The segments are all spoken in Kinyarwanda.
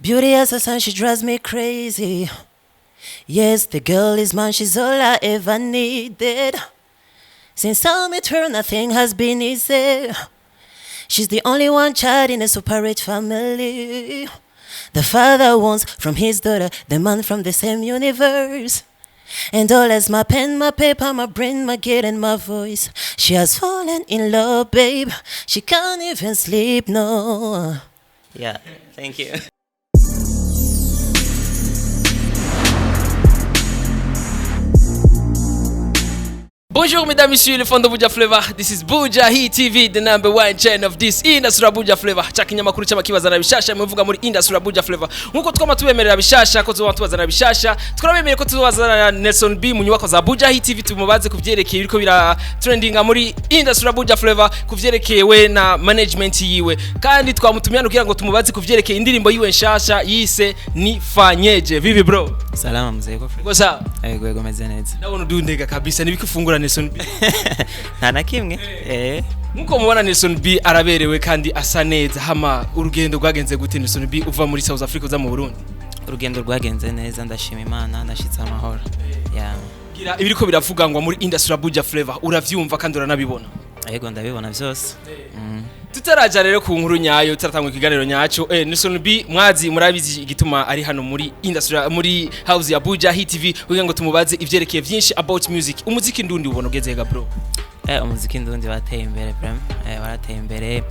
Beauty as a sun, she drives me crazy. Yes, the girl is mine, she's all I ever needed. Since I met her, nothing has been easy. She's the only one child in a super rich family. The father wants from his daughter, the man from the same universe. And all as my pen, my paper, my brain, my gate and my voice. She has fallen in love, babe. She can't even sleep, no. Yeah, thank you. Bonjour mesdames, messieurs, les fans de Buja Flavor. This is Bujahit TV, the number one channel of this industry Buja Flavor. Chakinyamakuru cy'abakibazana bishasha muvuga muri industry Buja Flavor. Nkuko twama tubemerera bishasha ko tubazana bishasha, twarabemereye ko tubazana Nelson B mu nyubako za Bujahit TV tumubaze kuvyerekeye biriko bira trendinga muri industry Buja Flavor kuvyerekewe na management yiwe. Kandi twamutumye kugira ngo tumubaze kuvyerekeye indirimbo yiwe nshasha yise Nifanyeje. Vivi bro. Salama mzee ko. Gosa. Yego meze neza. Ndabona udundega kabisa nibikufungura Nelson B. Nta na kimwe. Nkuko mubona Nelson B araberewe kandi asa neza. Hama urugendo rwagenze gute Nelson B uva muri South Africa uza mu Burundi? Urugendo rwagenze neza, ndashima Imana, ndashitse amahoro. Yeah. Gira ibiriko biravugangwa muri industry Buja Flavor uravyumva kandi uranabibona? Yego ndabibona byose. Tutaraja rero ku nkuru nyayo turatangwa ikiganiro nyaco. Nelson B mwazi murabizi igituma ari hano muri industry muri house ya Bujahit TV kugira ngo tumubaze ivyerekeye vyinshi about music. Umuziki ndundi ubona ugezega bro? Umuziki ndundi wateye imbere prem. Warateye imbere.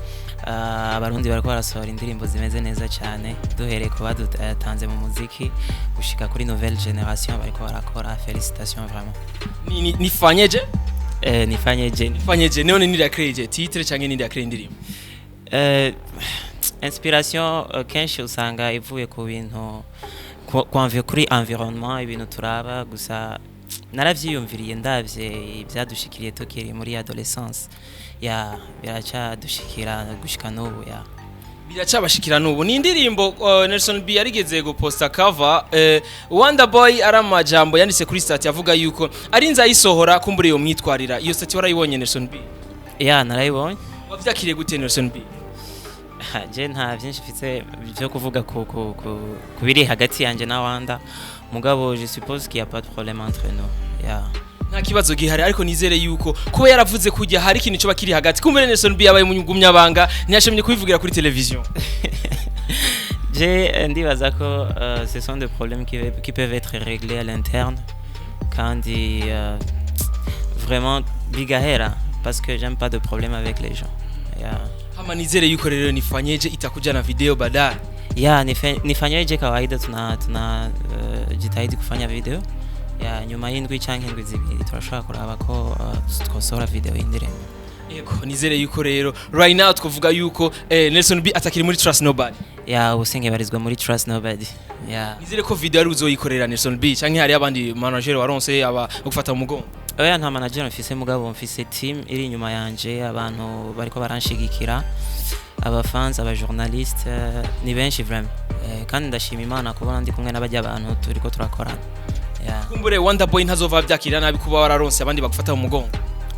Abarundi bariko barasohora indirimbo zimeze neza cyane. Duhereye ku badutanze mu muziki gushika kuri nouvelle génération bariko barakora. Félicitations vraiment. Nifanyeje? Nifanyeje none ni create titre cyangwa ni create indirimbo? Inspiration kenshi usanga ivuye ku bintu kwamvye kuri environnement ibintu turaba gusa naravyiyumviriye ndavye ibyadushikiriye tukiri muri adolescence ya biracha dushikira gushika n'ubu ya biracabashikira n'ubu ni indirimbo Nelson B yarigeze guposta cover Wonder Boy aramajambo yanditse kuri stat yavuga yuko ari nza yisohora kumbure yo mwitwarira iyo stat warayibonye Nelson B? Ya narayibonye. Wavyakiriye gute Nelson B? Je nta byinshi mfite byo kuvuga ku biri hagati yanje na Wanda mugabo je suppose qu'il y a pas de problème entre nous. Ya nta kibazo gihari ariko nizere yuko kuba yaravuze kujya hari ikintu cyo bakiri hagati kumbure Nelson B yabaye umunyugumyabanga ntiyashimye kubivugira kuri television. Je ndibaza ko ce sont des problèmes qui peuvent être réglés à l'interne kandi vraiment bigahera parce que j'aime pas de problème avec les gens. Yeah. Hama nizere yuko rero Nifanyeje itakuja na video baadaye. Yeah, Nifanyeje kawaida tuna jitahidi kufanya video. Ya nyuma y'indwi canke indwi zibiri turashaka kuraba ko twosora video y'indirimbo. Yego nizere yuko rero right now twavuga yuko Nelson B atakiri muri Trust Nobody. Ya ubusenge barizwa muri Trust Nobody. Ya nizere ko video ari uzoyikorera Nelson B canke hari abandi manager waronse aba gufata umugongo. Oya nta manager mfise mugabo mfise team iri nyuma yanje abantu bariko baranshigikira aba fans aba journalist ni benshi vraiment kandi ndashima Imana kubona ndi kumwe n'abajya abantu turiko turakorana. Yeah. Kumbure Wonder Boy ntazova byakira nabi kuba wararonse abandi bagufata mu mugongo.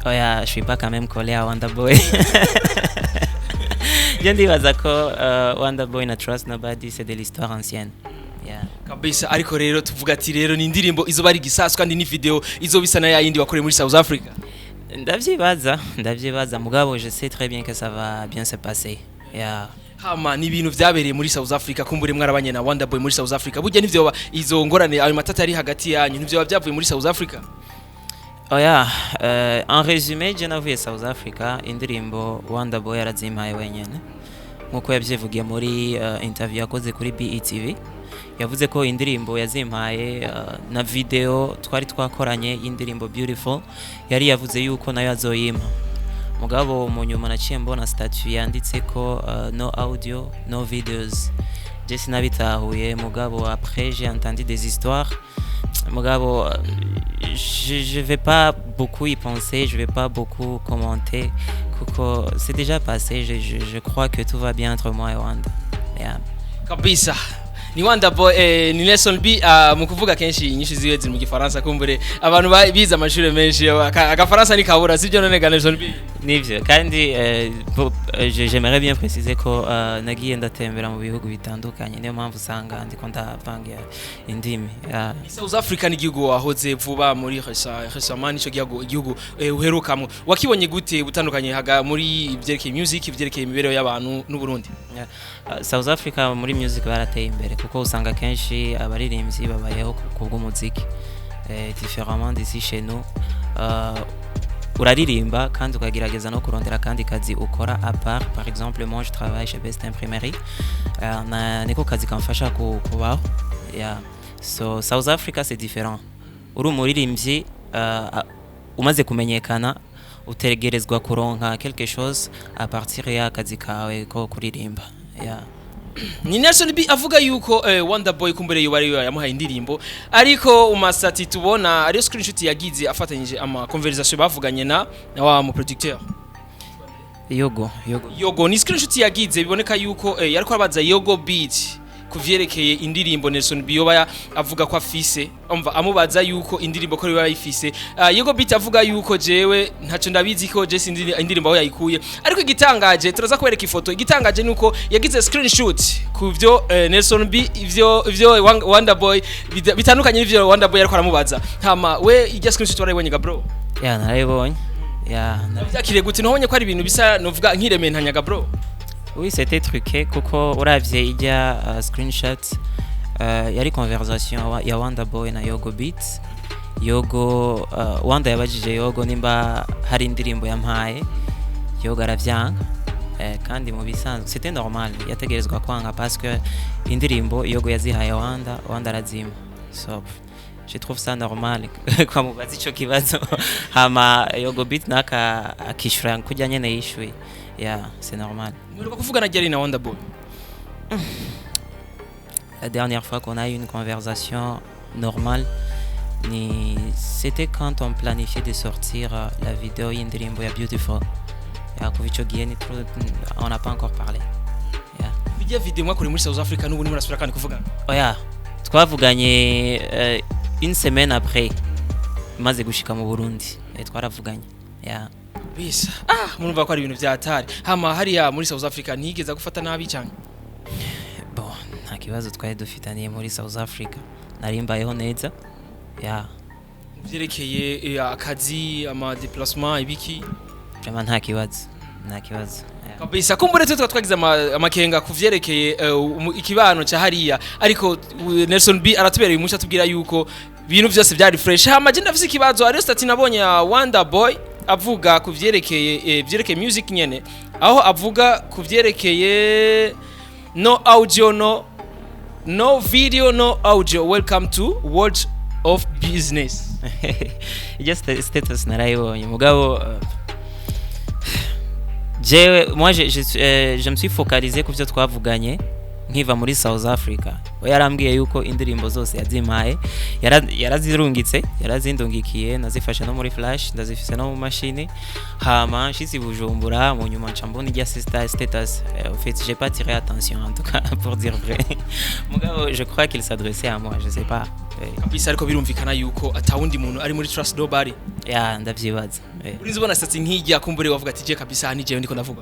Oya je suis pas quand même collé à Wonder Boy. Je ndibaza ko Wonder Boy na Trust Nobody c'est de l'histoire ancienne. Yeah. Kabisa ariko rero tuvuga ati rero ni indirimbo izo bari gisasu kandi ni video izo bisa na yindi bakore muri South Africa. Ndavyibaza mugabo je sais très bien que ça va bien se passer. Yeah. Hama ni ibintu vyabereye muri South Africa kumbure mwarabanye na Wonder Boy muri South Africa burya nivyo izo ngorane ayo matata ari hagati yanyu nivyo byavuye muri South Africa? Oya en résumé je navuye South Africa indirimbo Wonder Boy yarazimaye wenyene nkuko yavyivugiye muri interview yakoze kuri BETV yavuze ko indirimbo yazimpaye na video twari twakoranye indirimbo Beautiful yari yavuze yuko nayo azoyima mugabo mu nyuma naciye mbona statut yanditse ko no audio no videos je sinabitahuye mugabo après j'ai entendu des histoires mugabo je vais pas beaucoup y penser, je vais pas beaucoup commenter kuko c'est déjà passé, je crois que tout va bien entre moi et Wanda. Yeah. Kabisa. Ni Wonder Boy ni Nelson B mu kuvuga kenshi inyinshi ziwe ziri mu gifaransa kumbure abantu biza amashuri menshi agafaransa ni kabura sibyo none ga Nelson B? nivyo kandi j'aimerais bien préciser ko nagiye ndatembera mu bihugu bitandukanye niyo mpamvu usanga ndiko ndavanga indimi. South Africa ni igihugu wahoze vuba muri récemment nico gihugu uherukamo wakibonye gute butandukanye haga muri ivyerekeye music ivyerekeye imibereho y'abantu n'u Burundi? South Africa muri music barateye imbere kuko usanga kenshi abaririmbyi babayeho kubw'umuziki différemment d'ici chez nous. Uraririmba kandi ukagerageza no kurondera kandi kazi ukora à part. Par exemple moi je travaille chez Best Imprimerie niko kazi kamfasha kubaho. So South Africa c'est différent. Uri umuririmbyi umaze kumenyekana utegerezwa kuronka quelque chose à partir ya kazi kawe ko kuririmba. Ni Nelson B avuga yuko Wonderboy kumbere yubari yamuhaye indirimbo ariko umasati tubona ari screenshot yagize afatanyije ama conversation bavuganye na wa mu producteur Yogo ni screenshot yagize biboneka yuko yariko abaza Yogo beat kuvyerekeye indirimbo Nelson B yoba avuga ko afise amubaza yuko indirimbo ko yoba yifise. Yogo beat avuga yuko jewe ntaco ndabizi ko je sindi indirimbo aho yayikuye ariko igitangaje turaza kwereka ifoto. Igitangaje nuko yagize screenshot kuvyo Nelson B ivyo Wonderboy bitandukanye n'ivyo Wonderboy yariko aramubaza. Hama we ijya screenshot warayibonye ga bro? Narayibonye. Navyakire gute nobonye ko ari ibintu bisa novuga nk'irementanyaga bro? Oui, c'était truqué kuko uravye ijya screenshot yari conversation ya Wonderboy na Yogo Beats. Yogo Wanda yabajije Yogo nimba hari indirimbo yampaye, Yogo aravyanga kandi mu bisanzwe c'était normal yategerezwa kwanga parce que indirimbo Yogo yazihaye Wanda arazima. So je trouve ça normal kwa mubazi ico kibazo hama Yogo Beats naka akishura kujya nyene yishuye. C'est normal. La dernière fois qu'on a eu une conversation normale, c'était quand on planifiait de sortir la vidéo Indrimbo ya Beautiful. On n'a pas encore parlé. Vidéo vidéo moi muri South Africa n'ubu muri South Africa kuvuga. Twavuganye une semaine après maze gushika mu Burundi. Twaravuganye. Bisa murumva ko ari ibintu byatari hama hariya muri South Africa ntigeza gufata nabi cyane. Bon nta kibazo twari dufitaniye muri South Africa narimbayeho neza byerekeye akazi ama déplacement ibiki vraiment nta kibazo kabisa kumbure twe twagize amakenga kuvyerekeye ikibano cha hariya ariko Nelson B aratubereye umusha tubwira yuko ibintu byose byari fresh hama je ndafise ikibazo ari stati nabonye ya Wonderboy avuga kuvyerekeye music nyene aho avuga kuvyerekeye no audio no video no audio welcome to world of business. Just status narayibonye mugabo moi je me suis focalisé kuvyo twavuganye nkiva muri South Africa. Yarambwiye yuko indirimbo zose yazimaye yarazirungitse yarazindungikiye nazifashe no muri flash ndazifise no mu machine hama nshitsi Bujumbura mu nyuma ncambona ijya status. En fait j'ai pas tiré attention en tout cas pour dire vrai. Mugabo je crois qu'il s'adressait à moi, je sais pas. Kabisa ariko birumvikana yuko atawundi muntu ari muri Trust Nobody. Ndavyibaza. Urinzi bona statsi nkijya kumbure wavuga ati je kabisa ni jewe ndiko ndavuga.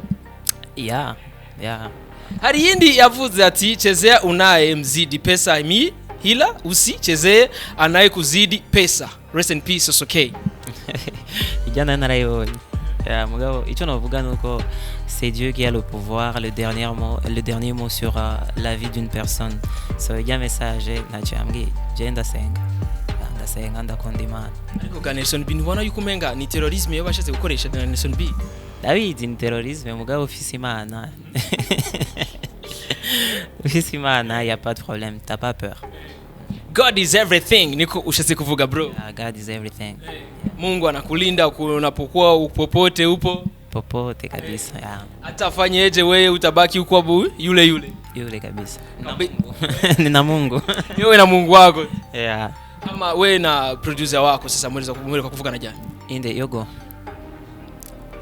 Hari yindi yavuze ati chezea unaye mzidi pesa mi hila usi chezea anaye kuzidi pesa. Rest in peace Sosoke. Ijana narayibonye. Mugabo ico navuga nuko c'est Dieu qui a le pouvoir, le dernier mot sur la vie d'une personne. So ijya message nacyambwiye je ndasenga ndakunda Imana. Ariko ga Nelson B ntubona yuko umenga ni terrorisme yo bashatse gukoresha na Nelson B? David ni terrorisme mugabo ufise Imana. Ufise Imana, y a pas de problème, t'as pas peur. God is everything niko ushatse kuvuga bro. God is everything. Mungu anakulinda unapokuwa upopote upo. Popote kabisa. Atafanyeje wewe utabaki uko yule kabisa. Nina Mungu. Wewe na Mungu wako. Kama wewe na producer wako sasa mweza kumweleka kuvuga na jana. Inde Yogo.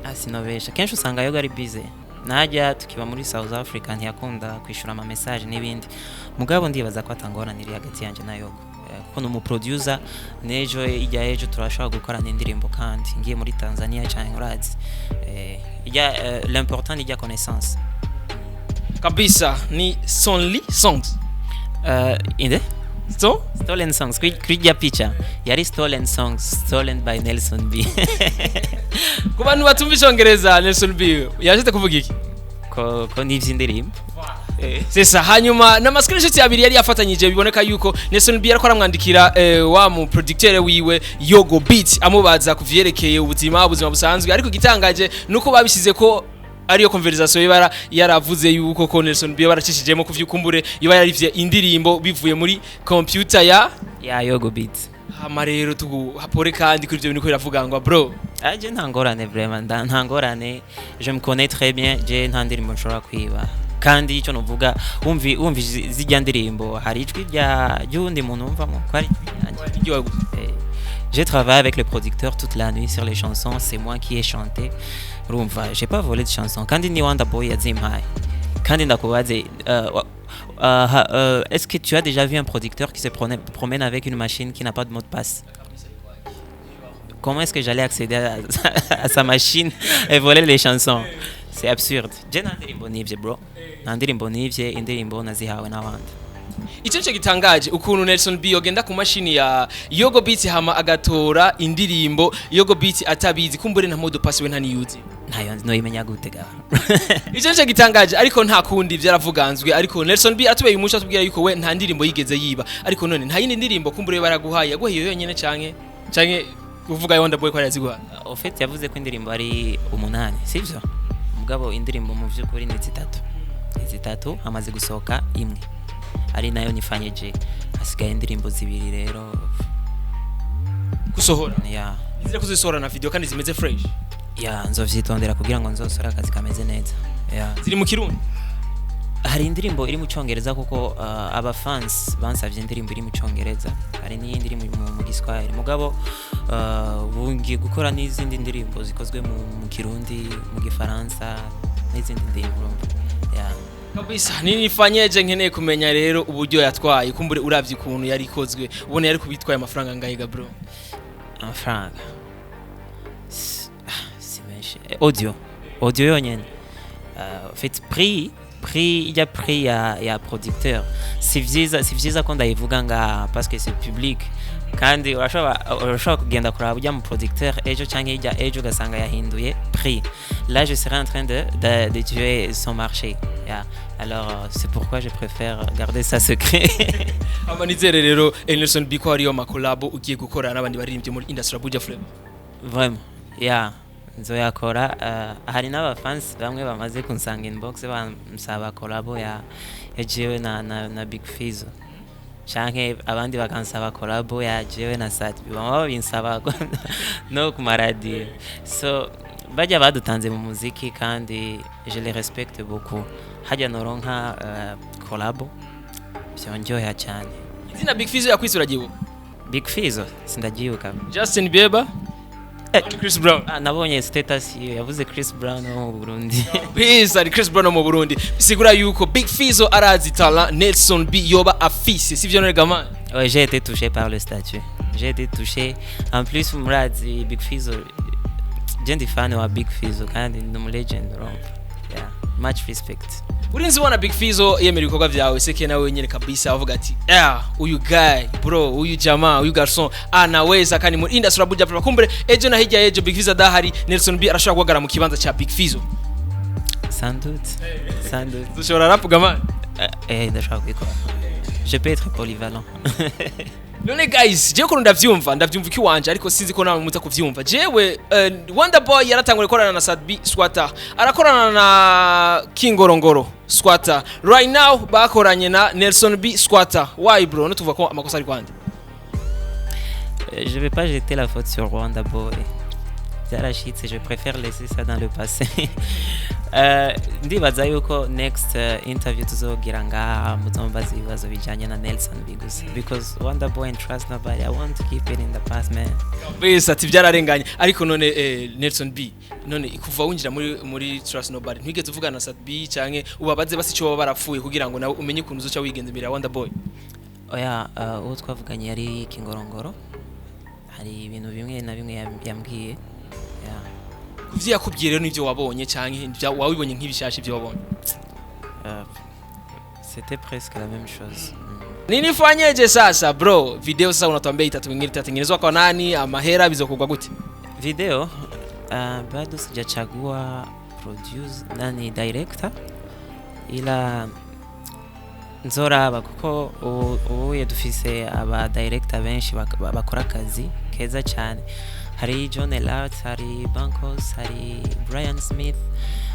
Asinobesha. Kenshi usanga Yogo ari busy. Najya tukiba muri South Africa ntiyakunda kwishura ama message n'ibindi. Mugabo ndibaza ko atangora niri hagati yanje na Yogo. kuko numu producer nejo ijya ejo turashaka gukorana indirimbo kandi ngiye muri Tanzania cyane urazi l'important ijya connaissance kabisa ni songs inde so stolen songs kwijya picha yari stolen songs stolen by Nelson B ku bantu batumva icyongereza Nelson B yashite kuvuga iki ko n'ivy'indirimbo sesa hanyuma na screenshot abiri yari yafatanyije biboneka yuko Nelson B yariko aramwandikira wa mu producteur wiwe Yogo Beat amubaza kuvyerekeye ubuzima busanzwe ariko gitangaje nuko babishize ko ariyo conversation yibara yaravuze yuko ko Nelson B baracishijemo kuvyukumbure yiba yarivye indirimbo bivuye muri computer ya Yogo Beat hama rero hapore kandi kuri ivyo bintu ko biravuga ngo bro je ntangorane vraiment ntangorane je me connais très bien je ntandirimbo nshobora kwiba kandi icyo nuvuga umvi zijya ndirimbo hari ijwi ry'undi muntu umvamo ko ari j'ai travaillé avec le producteur toute la nuit sur les chansons c'est moi qui ai chanté urumva j'ai pas volé de chansons kandi ni Wanda Boy yazimpaye kandi ndakubaze est-ce que tu as déjà vu un producteur qui se promène avec une machine qui n'a pas de mot de passe? Comment est-ce que j'allais accéder à sa machine et voler les chansons? C'est absurde. Je n'andirimbo nivye bro. Nandirimbo nivye indirimbo nazihawe n'abandi. Icyo cyo gitangaje ukuntu Nelson B yogenda ku mashini ya Yogo Beat hama agatora indirimbo Yogo Beat atabizi kumbure nta mode pass we ntaniyuzi. Ntayo noyimenya gute ga. Icyo cyo gitangaje ariko nta kundi byaravuganzwe ariko Nelson B atubeye umuco atubwira yuko we nta ndirimbo yigeze yiba ariko none nta yindi ndirimbo kumbure baraguhaye yaguhaye yonyene canke uvuga yo ndaboye ko yaraziguha. En fait yavuze ko indirimbo ari 8 sivyo? Mugabo indirimbo mu vyukuri ni 3 amaze gusohoka imwe ari nayo nifanyeje hasigaye indirimbo zibiri rero gusohora ya izira kuzisohora na video kandi zimeze fresh ya nzovyitondera kugira ngo nzosora akazi kameze neza ya ziri mu kirundi hari indirimbo iri mu cyongereza kuko aba fans bansavye indirimbo iri mu cyongereza hari n'iyindi iri mu giswahili mugabo bungi gukora n'izindi ndirimbo zikozwe mu kirundi mu gifaransa n'izindi ndirimbo ya kabisa nifanyeje nkeneye kumenya rero uburyo yatwaye kumbure uravye ukuntu yari ikozwe ubone yari kubitwaye amafaranga ngahiga bro amafaranga si menshi audio yonyene fait prix il y a prix ya producteur si vyiza ko ndayivuga nga parce que c'est public kandi urashobora kugenda kuraba ujya mu producteur ejo cyangwa ijya ejo gasanga yahinduye prix là je serais en train de tuer son marché yeah. Alors c'est pourquoi je préfère garder ça secret amanizere rero Nelson B ko ariyo makolabo ugiye gukora n'abandi baririmbye muri industry Buja Flavor vraiment yeah nzoyakora hari n'abafans bamwe bamaze kunsanga inbox bansaba collabo ya jewe na Big Fizzo canke abandi bakansaba collabo ya jewe na Satbi bamwe binsaba no ku maradi so bajya badutanze mu muziki kandi je les respecte beaucoup hajya noronka collabo byonjoya cyane izina Big Fizzo yakwisura gibo Big Fizzo sindagiuka Justin Bieber Chris Brown nabonye status yavuze Chris Brown mu Burundi bisa ari Chris Brown mu Burundi sigura yuko Big Fizzo arazi talent Nelson B yoba afise sivyo none gaman j'ai été touché par le statut j'ai été touché en plus murazi Big Fizzo jendi fan wa Big Fizzo kandi ni legend yeah much respect urinzi wana Big Fizzo yemera ibikorwa vyawe seke nawe nyene kabisa avuga ati uyu guy bro uyu jamaa uyu garçon anaweza kandi muri industry Buja Flavor kumbure ejo na hirya ejo Big Fizzo adahari Nelson B arashobora guhagara mu kibanza cha Big Fizzo sans doute dushobora rap gaman ndashaka kwikora je peux être polyvalent none guys je ko ndavyumva ki wanje ariko sinzi ko nawe muza kuvyumva jewe Wonder Boy yaratangwe gukorana na Sadbi Squatter arakorana na Kingorongoro Squatter right now bakoranye na Nelson B Squatter why bro no tuvuga ko amakosa ari kwande je vais pas jeter la faute sur Wonder Boy zarashitse je préfère laisser ça dans le passé ndibaza yuko next interview tuzogira ngaha muzombaza ibibazo bijanye na Nelson B gusa because Wonder Boy and trust nobody I want to keep it in the past man bisa ati byararenganye ariko none Nelson B none ikuva winjira muri trust nobody ntigeze uvugana na Sadbi canke ubabaze basi cyo baba barapfuye kugira ngo nawe umenye kuntu uzoca wigenza imbere ya Wonder Boy oya uwo twavuganye yari Kingorongoro, hari ibintu bimwe na bimwe yambwiye. Yeah. Kuvyo yakubwiye rero nivyo wabonye canke wabibonye nk'ibishasha ibyo wabonye? C'était presque la même chose. Nini fanyeje sasa bro? Video sasa unatuambia itatengenezwa kwa nani? Amahera bizokugwa gute? Video bado sijachagua produce nani director, ila nzoraba kuko ubu dufise aba director benshi bakora akazi keza cyane. Hari John Elart, hari Bankos, hari Brian Smith,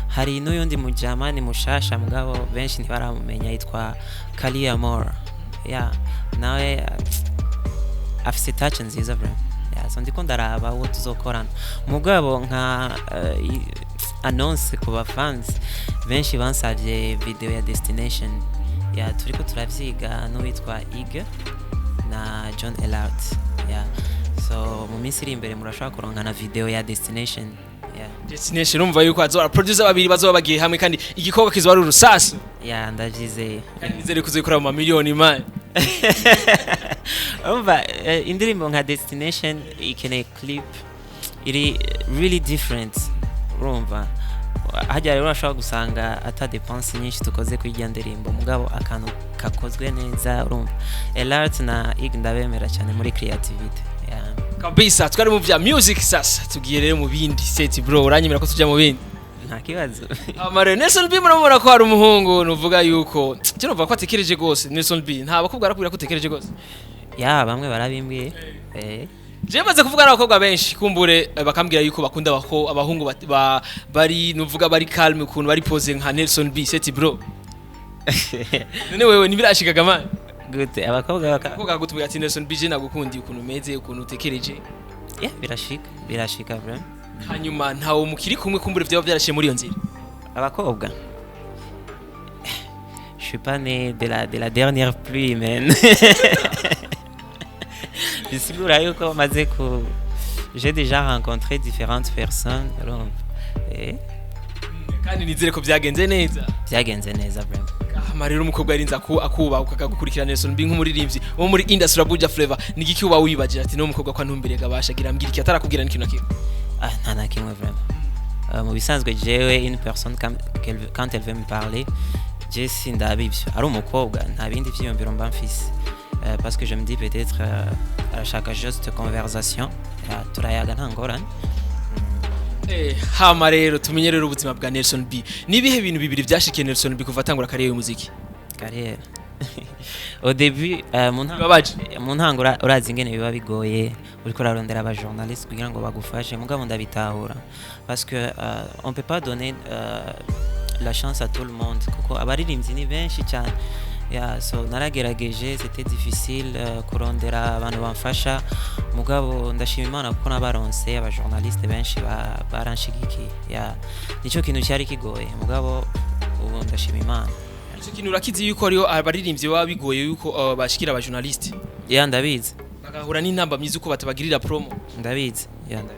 hari n'uyundi mujamani mushasha mugabo benshi ntibaramumenya yitwa Kalia Moore. Yeah, nawe afise touch nziza bro. Yeah, so ndiko ndaraba uwo tuzokorana mugabo nka annonce ku bafans benshi bansavye video ya Destination. Yeah, turiko turavyiga n'uwitwa Ige na John Elart. Yeah, so mu minsi iri imbere murashaka kurongana video ya Destination. Yeah, Destination umva yuko azora producer babiri bazoba bagiye hamwe kandi igikorwa kizoba ari urusasu. Yeah, ndavyize kandi nizere kuzikora mu miliyoni man. Umva indirimbo nka Destination ikeneye clip iri really different. Urumva hajya rero urashobora gusanga ata dépense nyinshi tukoze kwijya ndirimbo mugabo akantu kakozwe neza. Urumva Elart na Ig ndabemera cyane muri creativity. Yeah. Kabisa twari mu vya music sasa tugiye rero mu bindi set bro, uranyemera ko tujya mu bindi? Nta kibazo. Amare Nelson B muramubona ko hari umuhungu nuvuga yuko cyo numva ko atekereje gose. Nelson B nta bakobwa arakubwira ko utekereje gose? Ya bamwe barabimbwiye. Je maze kuvuga n'abakobwa benshi kumbure bakambwira yuko bakunda abahungu bari nuvuga bari calm ukuntu bari pose nka Nelson B set bro. None wewe nibirashikaga man? Gute abakobwa gutubwira ati Nelson B je nagukundi ukuntu umeze ukuntu utekereje? Yeah, birashika bro. Hanyuma ntawo mukiri kumwe kumbure vyaba byarashiye muri iyo nzira? Abakobwa je suis pas né de la dernière pluie man. Bisigura yuko maze ku j'ai déjà rencontré différentes personnes. Kandi nizere ko byagenze neza bro. Amarero umukobwa yarinza akuba ukakagukurikira Nelson B nk'umuririmbyi wo muri industry ya Buja Flavor nigiki uba wibagira ati no mukobwa kwa ntumbere gabashagira ambira iki atarakubwira n'ikintu nakimwe? Nta na kimwe vraiment. Mu bisanzwe jewe une personne quand elle veut me parler je sindabibyo ari umukobwa nta bindi vyiyumviro mba mfise. Parce que je me dis peut-être à chaque juste conversation turayaga nta ngorane. Hama rero tumenye rero ubuzima bwa Nelson B. Nibihe bintu bibiri byashikiye Nelson B kuva atangura carrière y'umuziki? Carrière. Au début mu ntangura urazi ingene biba bigoye uriko urarondera aba journalistes kugira ngo bagufashe mugabo ndabitahura parce que on peut pas donner la chance à tout le monde kuko abaririmbyi ni benshi cyane. Yeah, so naragerageje c'était difficile kurondera abantu bamfasha mugabo ndashima Imana kuko nabaronse aba journalistes benshi baranshigiki. Yeah, nico kintu cyari kigoye mugabo ubu ndashima Imana. Ico kintu urakizi yuko ariyo abaririmbyi baba bigoye yuko bashikira aba journalistes? Yeah, ndabizi. Bagahura n'intamba myiza uko batabagirira promo. Ndabizi.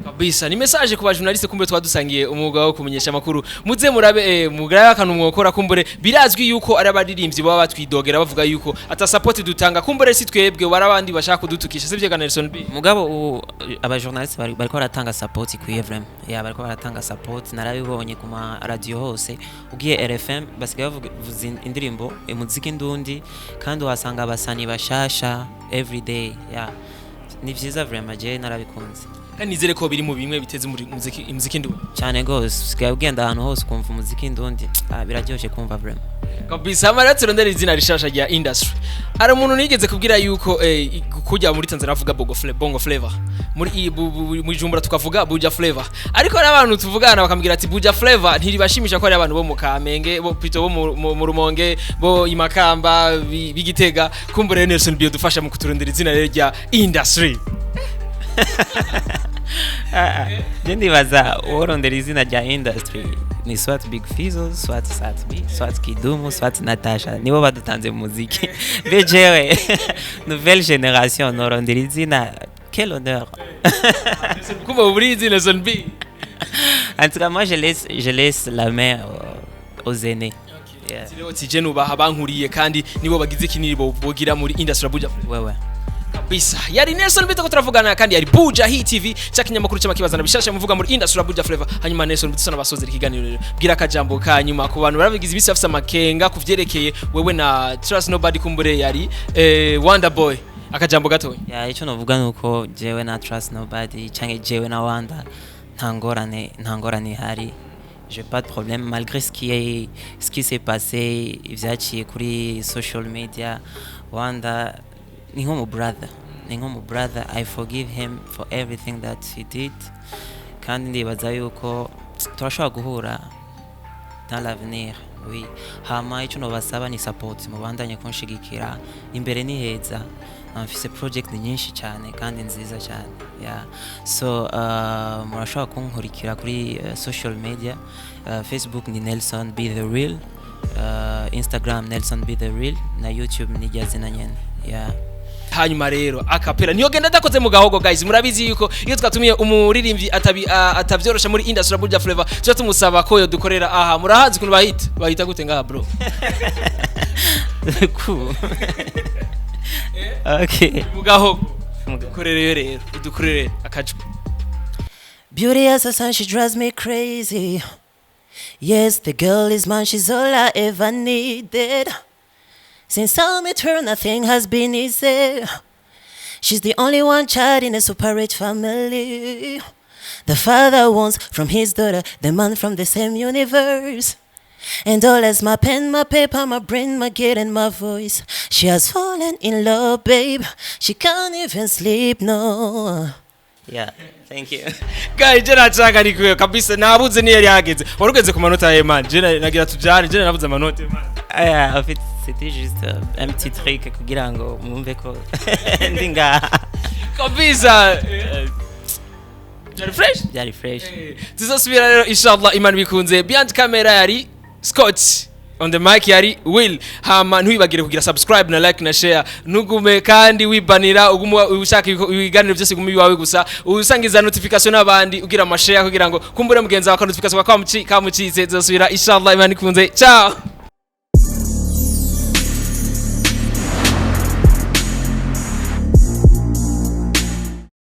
Kabisa ni message ku ba journaliste kumbe twadusangiye umwuga wo kumenyesha makuru muze murabe mugaraye akantu mwokora kumbure birazwi yuko ari abaririmbyi baba batwidogera bavuga yuko ata support dutanga kumbure si twebwe barabandi bashaka kudutukisha sivye ga Nelson B. Mugabo aba journaliste bariko baratanga support ku vraiment. Yeah, bariko baratanga support narabibonye ku ma radio hose ugiye RFM basigaye bavuza indirimbo umuziki ndundi kandi wasanga abasani bashasha every day. Yeah, ni vyiza vraiment je narabikunze. Kandi nizere ko biri mu bimwe biteze umuziki ndundi cyane gose usigaye ugenda ahantu hose kumva umuziki ndundi biraryoshye kumva vraiment. Kabisa amaratse rondera izina rishasha rya industry. Ari umuntu nigeze kubwira yuko kujya muri Tanzania avuga bongo flavor muri Jumbura tukavuga Buja Flavor ariko n'abantu tuvugana bakambwira ati Buja Flavor ntiribashimisha ko ari abantu bo mu Kamenge bo pito bo mu Rumonge bo imakamba bigitega kumbure Nelson B dufasha mu kuturondera izina rya industry. Jendi baza urondera izina rya industry ni swat Big Fizzo, swat Satbi, swat Kidumu, swat Natasha nibo badutanze mu muziki. Bejewe nouvelle génération norondera izina quel honneur. Comment ouvrir Nelson B? En tout cas moi je laisse la main aux aînés. yeah. Rero tije nubaha bankuriye kandi nibo bagize kiniri bogira muri industry Buja wewe bisa yari Nelson bitako turavugana kandi yari Bujahit TV cyakinyamakuru cy'amakibazana bishasha muvuga muri industry Buja Flavor hanyuma Nelson bitusana basozera ikiganiro rero bwira akajambo kanyuma ku bantu barabigize ibisi afisa makenga kuvyerekeye wewe na Trust Nobody kumbure yari Wonder Boy akajambo gatoya ya icyo navuga nuko jewe na Trust Nobody canke jewe na Wanda ntangorane hari j'ai pas de problème malgré ce qui s'est passé ivyaciye kuri social media Wanda ni nko mu brother I forgive him for everything that he did kandi ndibaza yuko turashobora guhura dans l'avenir oui hama icyo nobasaba ni support mubandanye kunshigikira imbere ni heza mfise project nyinshi cyane kandi nziza cyane yeah so murashobora kunkurikira kuri social media Facebook ni Nelson Be The Real Instagram Nelson Be The Real na YouTube ni Jazina nyene yeah hanyuma rero akapera niyo genda dakoze mu gahogo guys murabizi yuko iyo twatumiye umuririmbyi atavyorosha muri industry Buja Flavor cyo tumusaba ko yo dukorera aha murahazi kuntu bahita gute ngaha bro cool okay mu gahogo dukorere rero dukorere akajwe Beauty as a sun, she drives me crazy. Yes, the girl is mine, she's all I ever needed. Since I met her, nothing has been easy. She's the only one child in a super rich family. The father wants from his daughter, the man from the same universe. And all as my pen, my paper, my brain, my kid and my voice. She has fallen in love, babe. She can't even sleep, no. yeah thank you guys jena changa nikwe kabisa nabuze ni yari hageze warugeze ku manota ye man jena nagira tujane jena nabuze amanota man en fait c'était juste un petit truc kugira ngo mumve ko ndinga kabisa Jari fresh tuzosubira rero inshallah imana bikunze behind camera yari Scott on the mic yari Will hama ntwibagire kugira subscribe na like na share nugume kandi wibanira ushaka ibiganiro byose gumi wawe gusa usangiza notification n'abandi ugira amashare kugira ngo kumbure mugenza wa notification kwa kamucize zosubira inshallah imana ikunze ciao